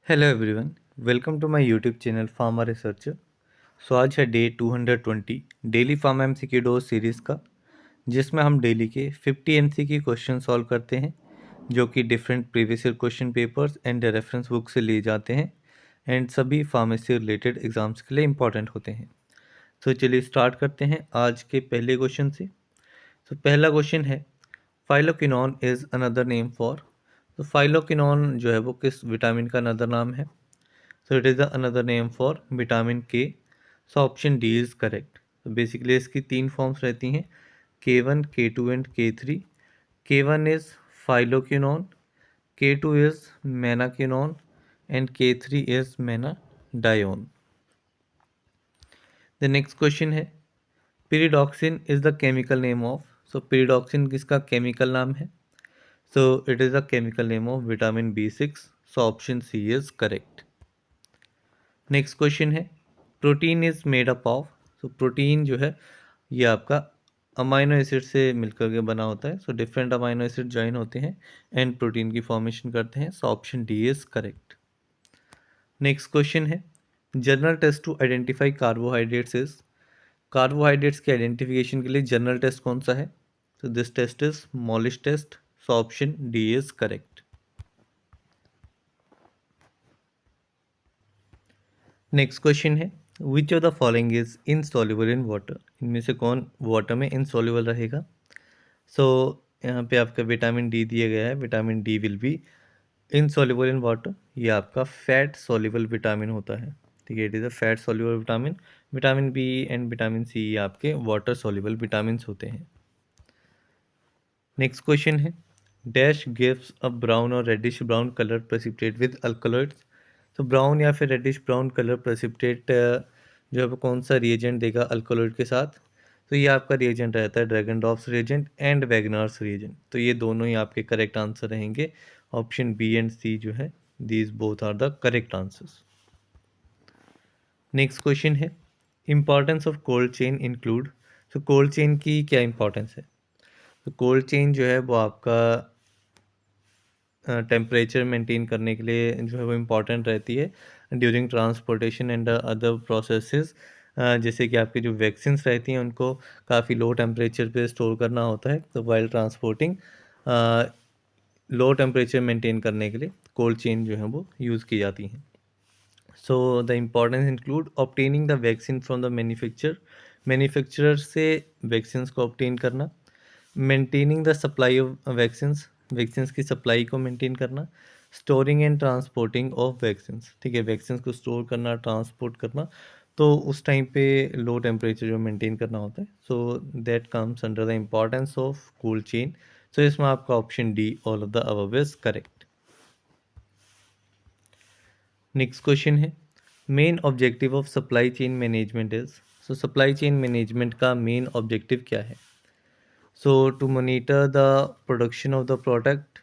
Hello everyone, welcome to my YouTube channel pharma researcher. आज है day 220 daily pharma MCQ dose series का, जिसमें हम डेली के 50 एमसीक्यू क्वेश्चन सॉल्व करते हैं, जो कि different previous year question papers and reference book से लिए जाते हैं एंड सभी फार्मेसी रिलेटेड एग्जाम्स के लिए इम्पॉर्टेंट होते हैं। चलिए स्टार्ट करते हैं आज के पहले क्वेश्चन से। पहला क्वेश्चन है, phylloquinone is another name for. तो फाइलोक्विनोन जो है वो किस विटामिन का अनदर नाम है? So it is the another name for vitamin K. So option D is correct. तो बेसिकली इसकी तीन फॉर्म्स रहती हैं, K1, K2 and K3. K1 is phyloquinone, K2 is menaquinone and K3 is menadione. The next question है, pyridoxine is the chemical name of. So pyridoxine किसका chemical नाम है? So it is the chemical name of vitamin B6. So option C is correct. Next question है, protein is made up of. So protein जो है ये आपका amino acid से मिलकर के बना होता है। डिफरेंट अमाइनो एसिड ज्वाइन होते हैं एंड प्रोटीन की फॉर्मेशन करते हैं। Option D is correct. Next question है, general test to identify carbohydrates is. Carbohydrates के आइडेंटिफिकेशन के लिए जनरल टेस्ट कौन सा है? This test is Molisch test. Option D is correct. Next question है, which of the following is insoluble in water. इनमें से कौन वाटर में इनसॉल्युबल रहेगा? यहाँ पे आपका विटामिन डी दिया गया है, vitamin D will be insoluble in water. ये आपका फैट सॉल्युबल विटामिन होता है, ठीक है, it is a fat soluble vitamin. Vitamin B and vitamin C ये आपके वाटर सॉल्युबल विटामिन होते हैं। नेक्स्ट क्वेश्चन है, डैश गिव्स अ ब्राउन और reddish brown colour precipitate with alkaloids. तो ब्राउन या फिर रेडिश ब्राउन कलर प्रेसिपिटेट जो है वो कौन सा रिएजेंट देगा अल्कलॉइड के साथ? तो ये आपका रिएजेंट रहता है Dragendorff's reagent and Wagner's reagent. तो ये दोनों ही आपके करेक्ट आंसर रहेंगे। ऑप्शन बी एंड सी जो है, these both are the correct answers. Next question है, importance of cold chain include. तो कोल्ड चेन की क्या इंपॉर्टेंस है? तो कोल्ड चेन जो है वो आपका टेम्परेचर मेंटेन करने के लिए जो है वो इम्पॉर्टेंट रहती है during transportation and other processes. जैसे कि आपकी जो वैक्सीन्स रहती हैं उनको काफ़ी लो टेम्परेचर पे स्टोर करना होता है, तो while transporting low temperature maintain करने के लिए कोल्ड चेन जो है वो यूज़ की जाती हैं। So the importance include obtaining the vaccine from the manufacturer से वैक्सीन्स को ऑब्टेन करना, maintaining the supply of vaccines की सप्लाई को मेंटेन करना, storing and transporting of vaccines, ठीक है, वैक्सीन्स को स्टोर करना, ट्रांसपोर्ट करना, तो उस टाइम पे लो टेम्परेचर जो मेंटेन करना होता है। So that comes under the importance of cold chain. So इसमें आपका option D all of the above is correct. Next question है, main objective of supply chain management is. So supply chain management का main objective क्या है? So to monitor the production of the product,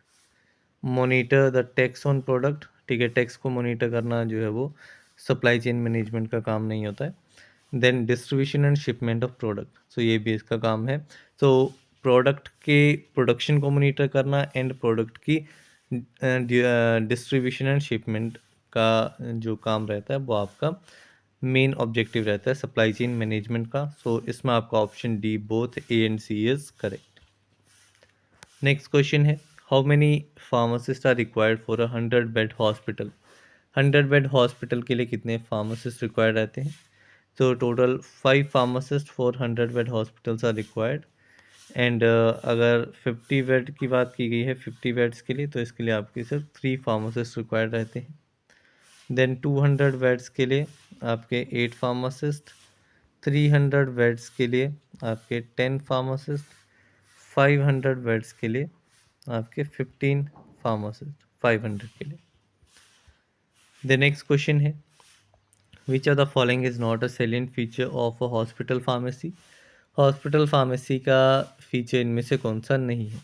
monitor the tax on product, ठीक है, tax को monitor करना जो है वो सप्लाई चेन मैनेजमेंट का काम नहीं होता है। Then distribution and shipment of product, so ये भी इसका काम है। सो प्रोडक्ट के प्रोडक्शन को मॉनिटर करना एंड प्रोडक्ट की डिस्ट्रीब्यूशन एंड शिपमेंट का जो काम रहता है वो आपका मेन ऑब्जेक्टिव रहता है सप्लाई चेन मैनेजमेंट का। सो इसमें आपका option D both A and C is correct. Next question है, how many pharmacists are required for 100 bed hospital. 100 bed hospital के लिए कितने फार्मासिस्ट रिक्वायर्ड रहते हैं? तो total 5 pharmacists for 100 bed hospitals are required. And अगर 50 बेड की बात की गई है 50 बेड्स के लिए, तो इसके लिए आपके सिर्फ 3 फार्मासिस्ट रिक्वायर्ड रहते हैं। देन 200 बेड्स के लिए आपके 8 फार्मासिस्ट, 300 बेड्स के लिए आपके 10 फार्मासिस्ट, 500 बेड्स के लिए आपके 15 फार्मासिस्ट 500 के लिए। द नेक्स्ट क्वेश्चन है, which of the following is not a salient feature of a hospital pharmacy. Hospital pharmacy का फीचर इनमें से कौन सा नहीं है?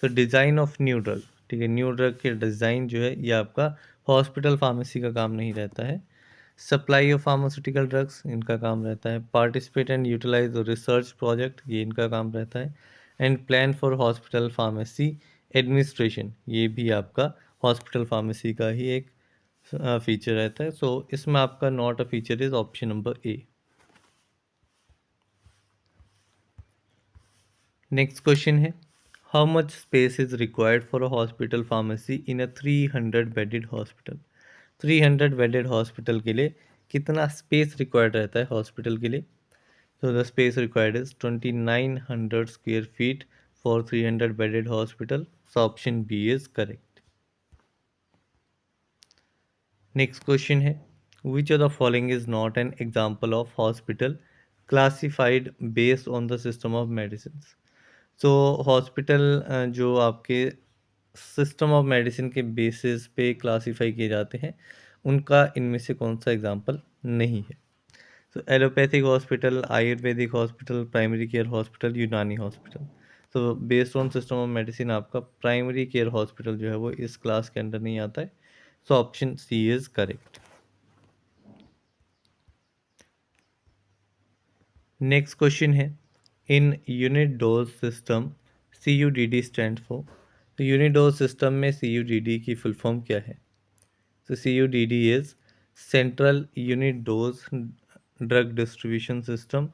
तो डिज़ाइन ऑफ न्यू ड्रग, ठीक है, न्यू ड्रग के डिज़ाइन जो है ये आपका हॉस्पिटल फार्मेसी का काम नहीं रहता है। सप्लाई ऑफ फार्मास्यूटिकल ड्रग्स इनका काम रहता है। Participate and utilize research project ये इनका काम रहता है। And plan for hospital pharmacy administration ये भी आपका हॉस्पिटल फार्मेसी का ही एक फीचर रहता है। सो इसमें आपका not a feature is option number A. Next question है, how much space is required for a hospital pharmacy in a 300 bedded hospital. 300 bedded hospital के लिए कितना स्पेस रिक्वायर्ड रहता है हॉस्पिटल के लिए? So the space required is 2900 square feet for 300 bedded hospital. So option B is correct. Next question है, which of the following is not an example of hospital classified based on the system of medicines? So hospital जो आपके system of medicine के basis पे classify किए जाते हैं, उनका इनमें से कौन सा एग्जाम्पल नहीं है? So allopathic hospital, Ayurvedic hospital, primary care hospital, यूनानी हॉस्पिटल। तो based on system of medicine आपका प्राइमरी केयर हॉस्पिटल जो है वो इस क्लास के अंडर नहीं आता है। So option C is correct. Next question है, in unit dose system C U D D stand for. तो यूनिट डोज सिस्टम में सी यू डी डी की फुल फॉर्म क्या है? तो C U D D is central unit dose drug distribution system.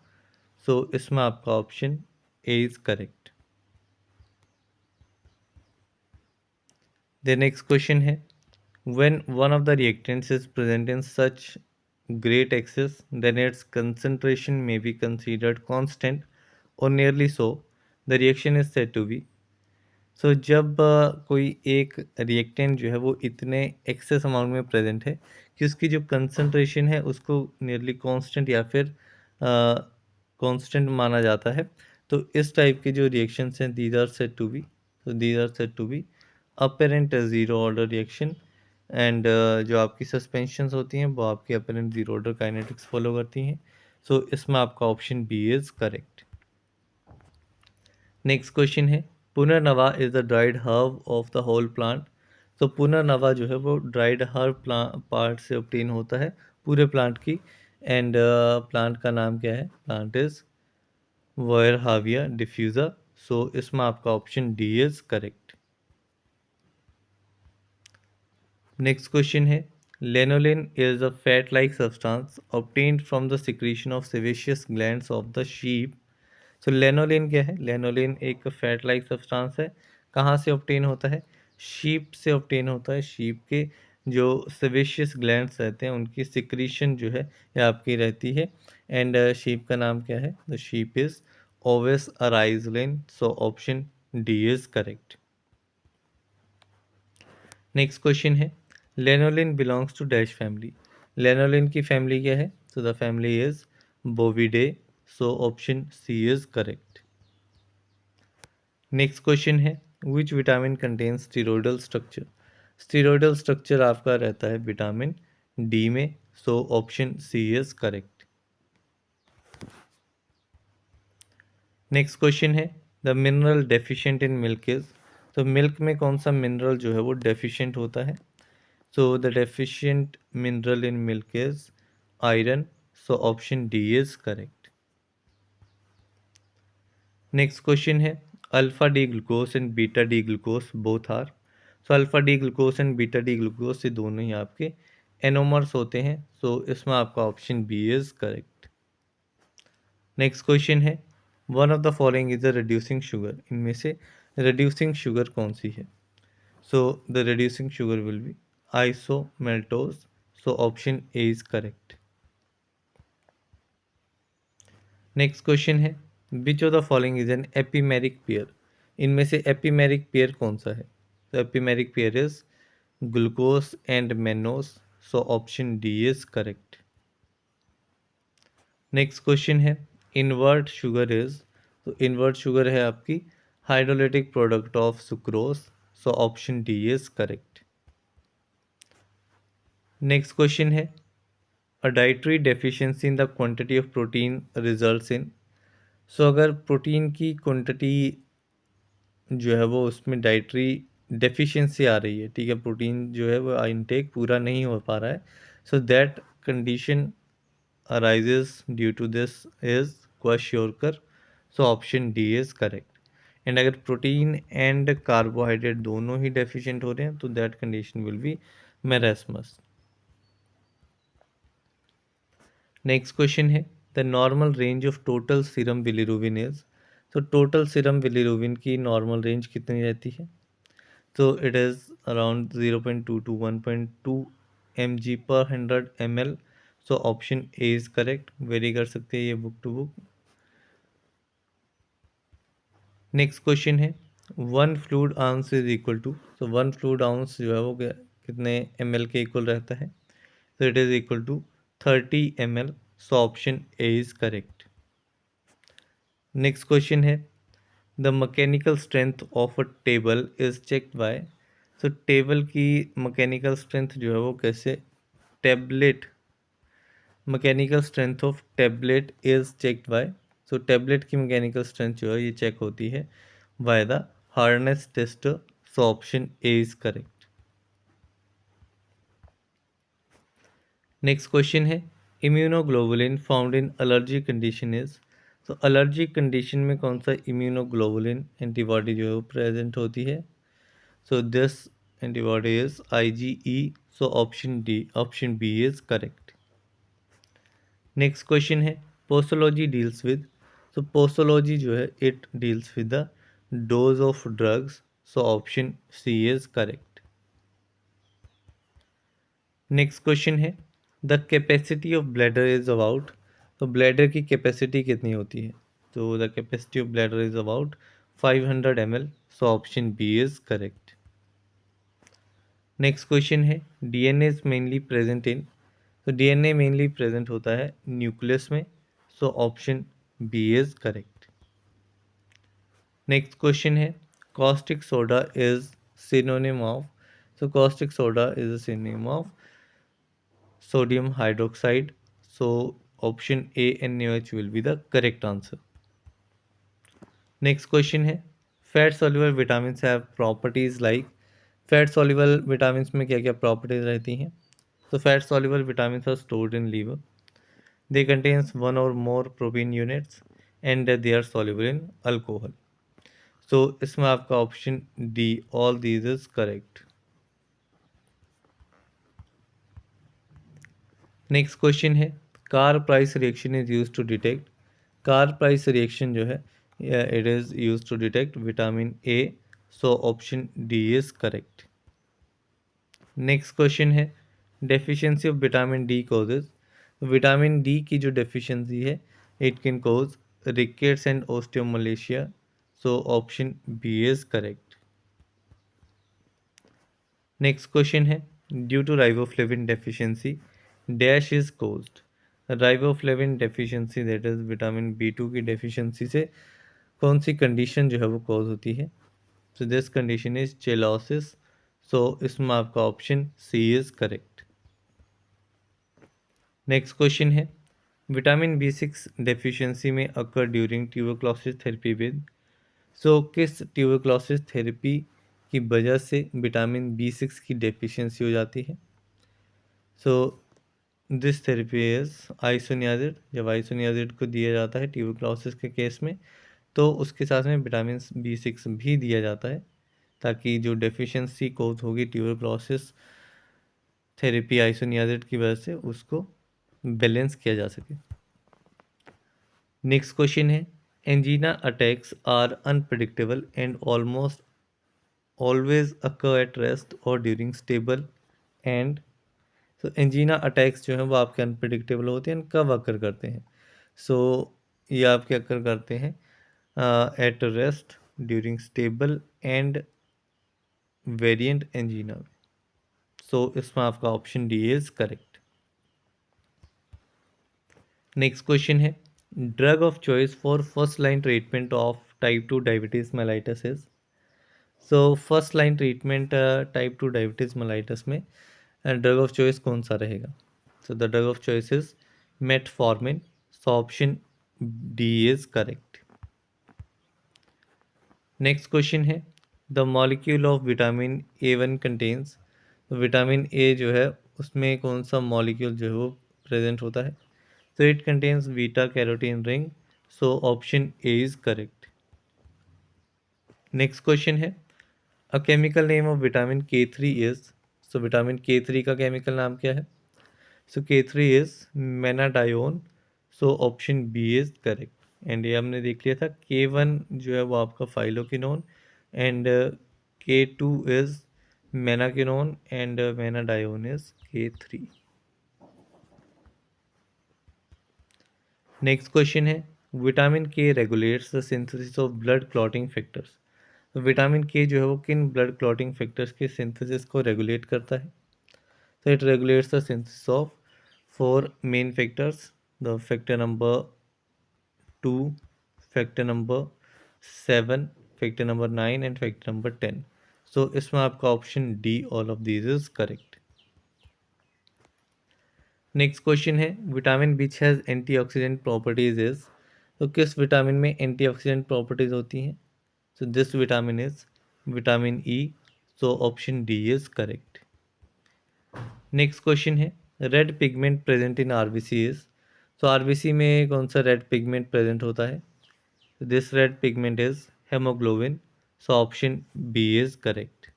So इसमें आपका option A is correct. The next question है, when one of the reactants is present in such great excess, then its concentration may be considered constant or nearly so. The reaction is said to be। सो जब कोई एक reactant जो है वो इतने excess amount में present है कि उसकी जो कंसंट्रेशन है उसको नियरली कांस्टेंट या फिर कांस्टेंट माना जाता है, तो इस टाइप के जो रिएक्शंस हैं these are said to be. तो these are said to be apparent zero order reaction. And जो आपकी सस्पेंशंस होती हैं वो आपकी apparent zero order kinetics follow करती हैं। सो इसमें आपका option B is correct. Next question है, punarnava is the dried herb of the whole plant. तो पुनर्नवा जो है वो ड्राइड हर्ब पार्ट से ऑब्टेन होता है पूरे प्लांट की। एंड प्लांट का नाम क्या है? Plant is वॉयरहाविया डिफ्यूज़ा। सो इसमें आपका option D is correct. Next question है, lanolin is a fat like substance obtained from the secretion of सेवेशियस glands of the sheep. So lanolin क्या है? लेनोलिन एक फैट लाइक सब्सटेंस है। कहाँ से ऑब्टेन होता है? शीप से ऑब्टेन होता है। शीप के जो सेवेशियस ग्लैंड्स रहते हैं उनकी सिक्रीशन जो है ये आपकी रहती है। एंड शीप का नाम क्या है? The sheep is Ovis aries. So option D is correct. Next question है, lanolin belongs to dash family. Lanolin की फैमिली क्या है? So the family is Bovidae. So option C is correct. Next question है, which vitamin contains steroidal structure. Steroidal structure आपका रहता है vitamin D में। So option C is correct. Next question है, the mineral deficient in milk is. तो milk में कौन सा मिनरल जो है वो डेफिशिएंट होता है? So the deficient mineral in milk is iron. So option D is correct. Next question है, alpha D glucose and beta D glucose both are. So alpha D glucose and beta D glucose ये दोनों ही आपके anomers होते हैं। So इसमें आपका option B is correct. Next question है, one of the following is a reducing sugar. इनमें से रिड्यूसिंग शुगर कौन सी है? So the reducing sugar will be isomaltose. So option A is correct. Next question है, which of the following is an epimeric pair. इनमें से epimeric pair कौन सा है? तो epimeric pair is glucose and mannose. So option D is correct. Next question है, invert sugar is. तो invert sugar है आपकी hydrolytic product of sucrose. So option D is correct. Next question है, a dietary deficiency in the quantity of protein results in. सो अगर protein की quantity जो है वो उसमें डाइटरी डेफिशिएंसी आ रही है, ठीक है, प्रोटीन जो है वो इनटेक पूरा नहीं हो पा रहा है, so that condition arises due to this is kwashiorkor. So option D is correct. And अगर प्रोटीन एंड कार्बोहाइड्रेट दोनों ही डेफिशिएंट हो रहे हैं तो that condition will be marasmus. Next question है the normal range of total serum bilirubin is. तो total serum bilirubin की नॉर्मल रेंज कितनी रहती है? तो it is around 0.2 to 1.2 mg per 100 ml। So option A is correct. Vary कर सकते हैं ये book to book. Next question है one fluid ounce is equal to. तो वन फ्लूइड आउंस जो है वो कितने ml के इक्वल रहता है? तो it is equal to 30 ml। So option A is correct. Next question है the mechanical strength of a table is checked by. तो टेबल की मैकेनिकल स्ट्रेंथ जो है वो कैसे? Tablet mechanical strength of tablet is checked by. So tablet की mechanical strength जो है ये चेक होती है by the hardness tester. So option A is correct. Next question है immunoglobulin found in allergy condition is. तो एलर्जी कंडीशन में कौन सा इम्यूनोग्लोबुलिन एंटीबॉडी जो है वो प्रेजेंट होती है? So this antibody is IgE. So option B is correct. Next question है postology deals with। So postology जो है it deals with the dose of drugs. So option C is correct. Next question है the capacity of bladder is about। तो bladder की capacity कितनी होती है? तो the capacity of bladder is about 500 ml. So option B is correct. Next question है DNA is mainly present in. तो DNA mainly present होता है न्यूक्लियस में। So option B is correct. Next question है caustic soda is synonym of. So caustic soda is a synonym of sodium hydroxide. So option A NaOH will be the correct answer. Next question है fat soluble vitamin have properties like. Fat soluble vitamin में क्या क्या properties रहती हैं? So fat soluble vitamins are stored in liver. They contains one or more protein units and they are soluble in alcohol. So इसमें आपका option D all these is correct. Next question है Carr Price reaction is use to detect. Carr Price reaction जो है it is use to detect vitamin A. So option D is correct. Next question है deficiency of vitamin D causes. Vitamin D की जो deficiency है it can cause rickets and osteomalacia. So option B is correct. Next question है due to riboflavin deficiency dash is caused. Riboflavin deficiency that is vitamin B2 की deficiency से कौन सी condition जो है वो कॉज होती है? So this condition is cheilosis. So इसमें आपका option C is correct. Next question है विटामिन B6 डेफिशिएंसी में occur during tuberculosis therapy with. So किस ट्यूबरक्लोसिस थेरेपी की वजह से विटामिन B6 की डेफिशिएंसी हो जाती है? So this therapy is isoniazid. जब आइसोनियाजिड को दिया जाता है ट्यूबरक्लोसिस के केस में तो उसके साथ में विटामिन B6 भी दिया जाता है ताकि जो डेफिशिएंसी कोज होगी ट्यूबरक्लोसिस थेरेपी आइसोनियाजिड की वजह से उसको बैलेंस किया जा सके। नेक्स्ट क्वेश्चन है angina attacks are unpredictable and almost always occur at rest और ड्यूरिंग स्टेबल एंड। तो एंजीना अटैक्स जो हैं वो आपके अनप्रिडिक्टेबल होते हैं कब अकर करते हैं? सो ये आपके अकर करते हैं at rest during stable and variant angina. So इसमें आपका option D is correct. Next question है drug of choice for first line treatment of type 2 diabetes mellitus is. So first line treatment type 2 diabetes mellitus में drug of choice कौन सा रहेगा? So the drug of choice is metformin. So option D is correct. Next question है the molecule of vitamin A1 contains. Vitamin A जो है उसमें कौन सा मॉलिक्यूल जो है वो प्रेजेंट होता है? So it contains beta carotene ring. So option A is correct. Next question है A chemical name of vitamin K3 is। So vitamin K3 का chemical नाम क्या है? So K3 is menadione, so option B is correct. And ये हमने देख लिया था K1 जो है वो आपका phylloquinone and K2 is menaquinone and menadione is K3। Next question है vitamin K regulates the synthesis of blood clotting factors. तो विटामिन के जो है वो किन ब्लड क्लॉटिंग फैक्टर्स के सिंथेसिस को रेगुलेट करता है? तो it regulates the synthesis of four main factors, the factor number 2, factor number 7, factor number 9 and factor number 10। So इसमें आपका option D all of these is correct. Next question है vitamin which has antioxidant properties is. तो किस vitamin में antioxidant properties होती हैं? So this vitamin is vitamin E, so option D is correct. Next question है red pigment present in RBC is. तो RBC में कौन सा रेड पिगमेंट प्रेजेंट होता है? This red pigment is haemoglobin, so option B is correct.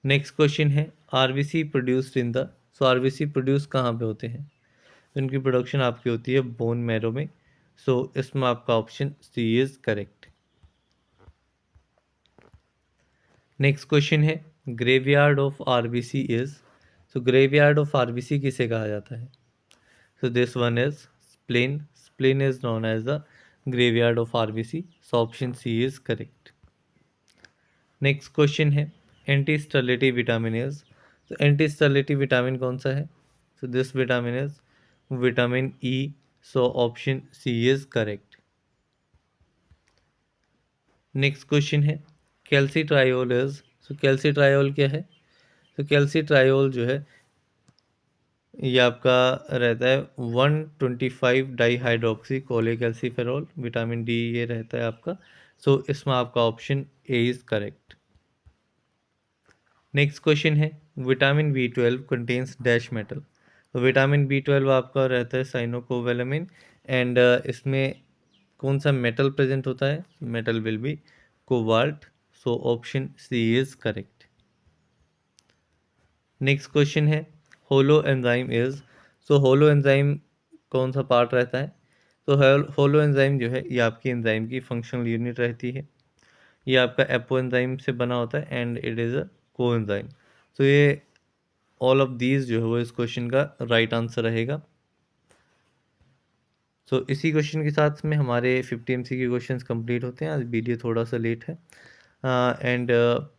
Next question है RBC produced in the. So RBC produce कहाँ पे होते हैं? तो इनकी प्रोडक्शन आपकी होती है बोन मैरो में, सो इसमें आपका option C is correct. Next question है graveyard of RBC is. So graveyard of RBC किसे कहा जाता है? So this one is spleen, spleen is known as the graveyard of RBC, so option C is correct. Next question है anti sterility vitamin is. तो anti sterility vitamin कौन सा है? So this vitamin is vitamin E, so option C is correct. Next question है कैल्सीट्रायोल is. सो कैल्सीट्रायोल क्या है? तो कैल्सीट्रायोल जो है ये आपका रहता है 125 डाईहाइड्रोक्सी कोलेकैल्सीफेरॉल, विटामिन डी ये रहता है आपका, सो इसमें आपका option A is correct. Next question है vitamin B12 contains dash metal. तो विटामिन B12 आपका रहता है साइनोकोवेलेमिन एंड इसमें कौन सा मेटल प्रेजेंट होता है? Metal will be cobalt, so option C is correct. Next question है holoenzyme is. So holoenzyme कौन सा पार्ट रहता है? तो होलो एंजाइम जो है ये आपकी एंजाइम की फंक्शनल यूनिट रहती है, ये आपका एपो एंजाइम से बना होता है एंड इट इज़ अ को एंजाइम। तो ये ऑल ऑफ दीज जो है वो इस क्वेश्चन का राइट आंसर रहेगा। सो इसी क्वेश्चन के साथ में हमारे 50 MCQ क्वेश्चंस कंप्लीट होते हैं। आज वीडियो थोड़ा सा लेट है एंड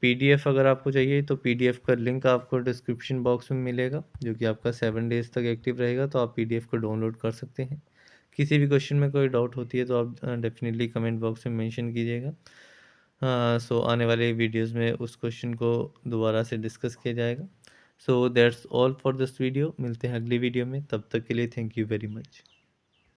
पीडीएफ अगर आपको चाहिए तो पीडीएफ का लिंक आपको डिस्क्रिप्शन बॉक्स में मिलेगा, जो कि आपका 7 डेज तक एक्टिव रहेगा, तो आप पीडीएफ को डाउनलोड कर सकते हैं। किसी भी क्वेश्चन में कोई डाउट होती है तो आप डेफिनेटली कमेंट बॉक्स में मेंशन कीजिएगा। सो आने वाले वीडियोस में उस क्वेश्चन को दोबारा से डिस्कस किया जाएगा। So that's all for this video. मिलते हैं अगली वीडियो में, तब तक के लिए थैंक यू वेरी मच।